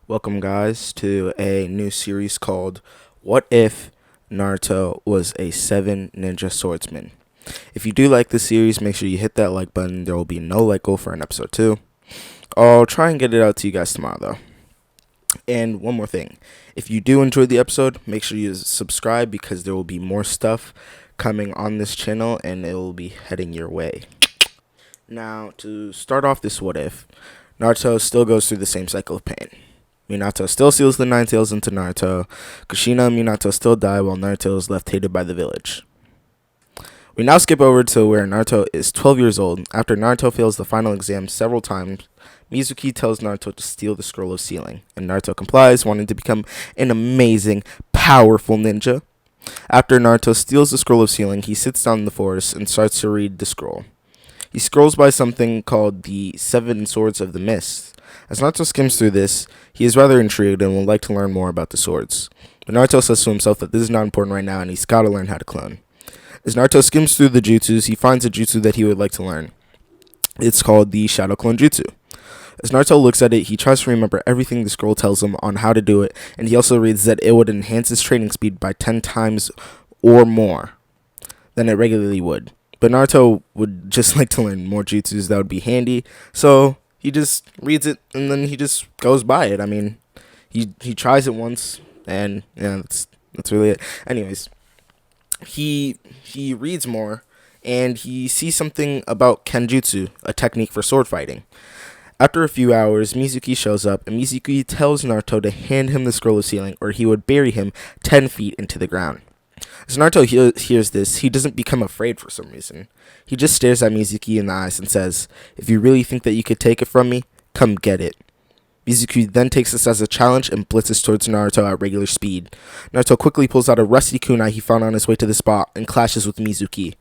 Welcome, guys, to a new series called What If Naruto Was a Seven Ninja Swordsman? If you do like this series, make sure you hit that like button. There will be no let go for an episode 2. I'll try and get it out to you guys tomorrow, though. And one more thing. If you do enjoy the episode, make sure you subscribe because there will be more stuff coming on this channel and it will be heading your way. Now, to start off this What If, Naruto still goes through the same cycle of pain. Minato still seals the Nine Tails into Naruto. Kushina and Minato still die while Naruto is left hated by the village. We now skip over to where Naruto is 12 years old. After Naruto fails the final exam several times, Mizuki tells Naruto to steal the scroll of sealing, and Naruto complies, wanting to become an amazing, powerful ninja. After Naruto steals the scroll of sealing, he sits down in the forest and starts to read the scroll. He scrolls by something called the Seven Swords of the Mist. As Naruto skims through this, he is rather intrigued and would like to learn more about the swords. But Naruto says to himself that this is not important right now and he's gotta learn how to clone. As Naruto skims through the jutsus, he finds a jutsu that he would like to learn. It's called the Shadow Clone Jutsu. As Naruto looks at it, he tries to remember everything the scroll tells him on how to do it, and he also reads that it would enhance his training speed by 10 times or more than it regularly would. But Naruto would just like to learn more jutsus that would be handy, so he just reads it and then he just goes by it. I mean, he tries it once, and yeah, that's really it. Anyways, he reads more, and he sees something about Kenjutsu, a technique for sword fighting. After a few hours, Mizuki shows up, and Mizuki tells Naruto to hand him the scroll of sealing, or he would bury him 10 feet into the ground. As Naruto hears this, he doesn't become afraid for some reason. He just stares at Mizuki in the eyes and says, "If you really think that you could take it from me, come get it." Mizuki then takes this as a challenge and blitzes towards Naruto at regular speed. Naruto quickly pulls out a rusty kunai he found on his way to the spot and clashes with Mizuki.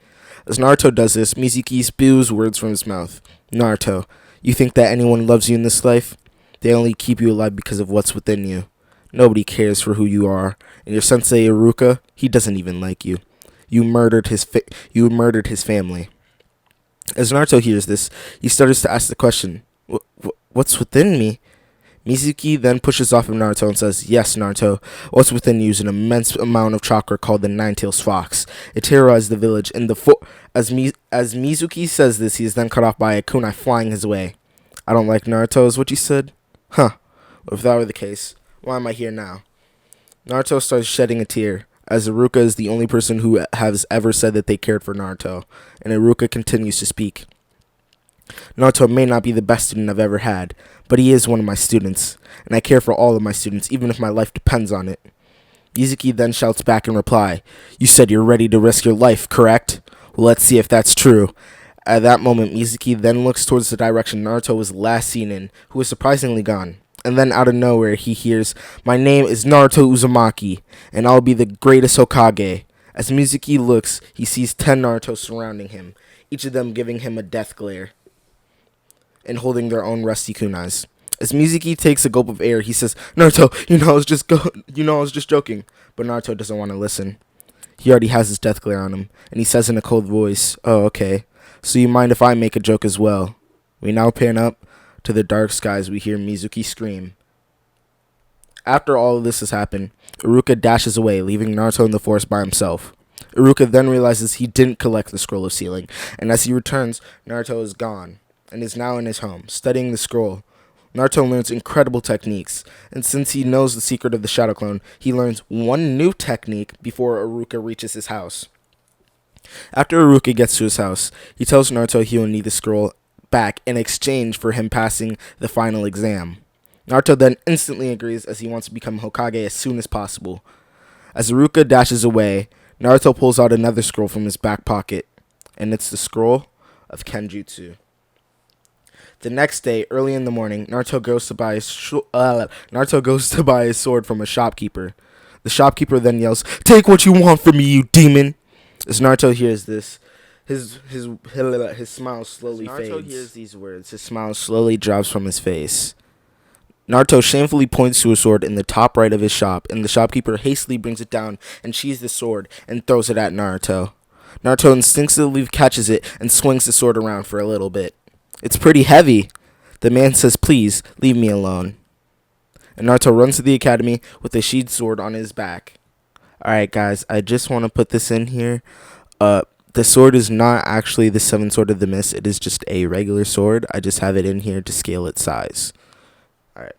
As Naruto does this, Mizuki spews words from his mouth. "Naruto, you think that anyone loves you in this life? They only keep you alive because of what's within you. Nobody cares for who you are, and your sensei Iruka, he doesn't even like you. You murdered his family." As Naruto hears this, he starts to ask the question, "What's within me?" Mizuki then pushes off of Naruto and says, "Yes, Naruto, what's within you is an immense amount of chakra called the Nine-Tails Fox. It terrorized the village, and as Mizuki says this, he is then cut off by a kunai flying his way. "I don't like Naruto," is what you said? Huh. Well, if that were the case, why am I here now?" Naruto starts shedding a tear, as Iruka is the only person who has ever said that they cared for Naruto, and Iruka continues to speak. "Naruto may not be the best student I've ever had, but he is one of my students, and I care for all of my students, even if my life depends on it." Mizuki then shouts back in reply, "You said you're ready to risk your life, correct? Well, let's see if that's true." At that moment, Mizuki then looks towards the direction Naruto was last seen in, who is surprisingly gone. And then out of nowhere, he hears, "My name is Naruto Uzumaki, and I'll be the greatest Hokage." As Mizuki looks, he sees 10 Naruto surrounding him, each of them giving him a death glare and holding their own rusty kunais. As Mizuki takes a gulp of air, he says, "Naruto, I was just joking." But Naruto doesn't want to listen. He already has his death glare on him, and he says in a cold voice, "Oh, okay. So you mind if I make a joke as well?" We now pan up to the dark skies. We hear Mizuki scream. After all of this has happened, Iruka dashes away, leaving Naruto in the forest by himself. Iruka then realizes he didn't collect the scroll of sealing, and as he returns, Naruto is gone and is now in his home, studying the scroll. Naruto learns incredible techniques, and since he knows the secret of the Shadow Clone, he learns one new technique before Iruka reaches his house. After Iruka gets to his house, he tells Naruto he will need the scroll back in exchange for him passing the final exam. Naruto then instantly agrees as he wants to become Hokage as soon as possible. As Iruka dashes away, Naruto pulls out another scroll from his back pocket, and it's the scroll of Kenjutsu. The next day, early in the morning, Naruto goes to buy his sword from a shopkeeper. The shopkeeper then yells, "Take what you want from me, you demon!" As Naruto hears this, his smile slowly fades. Naruto hears these words, his smile slowly drops from his face. Naruto shamefully points to a sword in the top right of his shop, and the shopkeeper hastily brings it down and sheathes the sword and throws it at Naruto. Naruto instinctively catches it and swings the sword around for a little bit. "It's pretty heavy." The man says, "Please, leave me alone." And Naruto runs to the academy with a sheathed sword on his back. Alright, guys, I just want to put this in here. The sword is not actually the seventh sword of the mist. It is just a regular sword. I just have it in here to scale its size. Alright.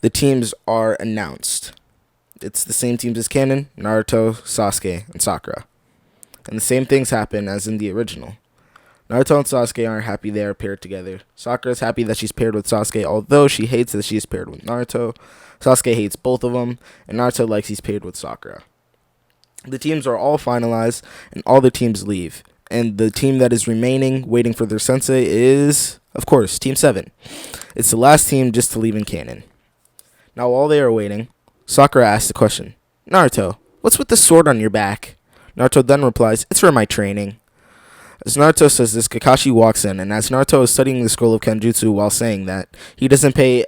The teams are announced. It's the same teams as canon: Naruto, Sasuke, and Sakura. And the same things happen as in the original. Naruto and Sasuke aren't happy they are paired together. Sakura is happy that she's paired with Sasuke, although she hates that she is paired with Naruto. Sasuke hates both of them, and Naruto likes he's paired with Sakura. The teams are all finalized, and all the teams leave. And the team that is remaining, waiting for their sensei, is, of course, Team 7. It's the last team just to leave in canon. Now, while they are waiting, Sakura asks the question, "Naruto, what's with the sword on your back?" Naruto then replies, "It's for my training." As Naruto says this, Kakashi walks in, and as Naruto is studying the scroll of Kenjutsu while saying that, he doesn't play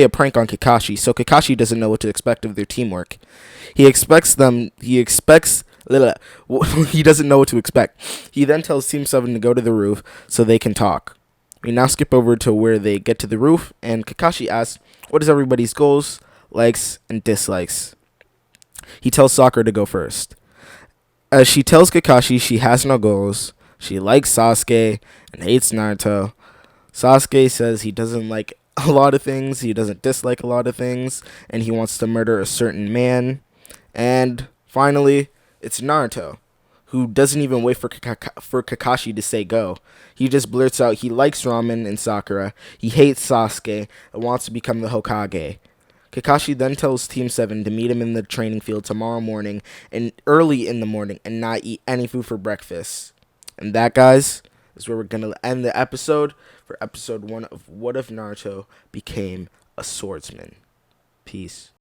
a prank on Kakashi, so Kakashi doesn't know what to expect of their teamwork. He doesn't know what to expect. He then tells Team 7 to go to the roof so they can talk. We now skip over to where they get to the roof, and Kakashi asks, what is everybody's goals, likes, and dislikes? He tells Sakura to go first. As she tells Kakashi she has no goals, she likes Sasuke and hates Naruto. Sasuke says he doesn't like a lot of things, he doesn't dislike a lot of things, and he wants to murder a certain man. And finally, it's Naruto, who doesn't even wait for Kakashi to say go. He just blurts out he likes ramen and Sakura, he hates Sasuke, and wants to become the Hokage. Kakashi then tells Team 7 to meet him in the training field tomorrow morning and early in the morning and not eat any food for breakfast. And that, guys, is where we're going to end the episode for episode 1 of What If Naruto Became a Swordsman. Peace.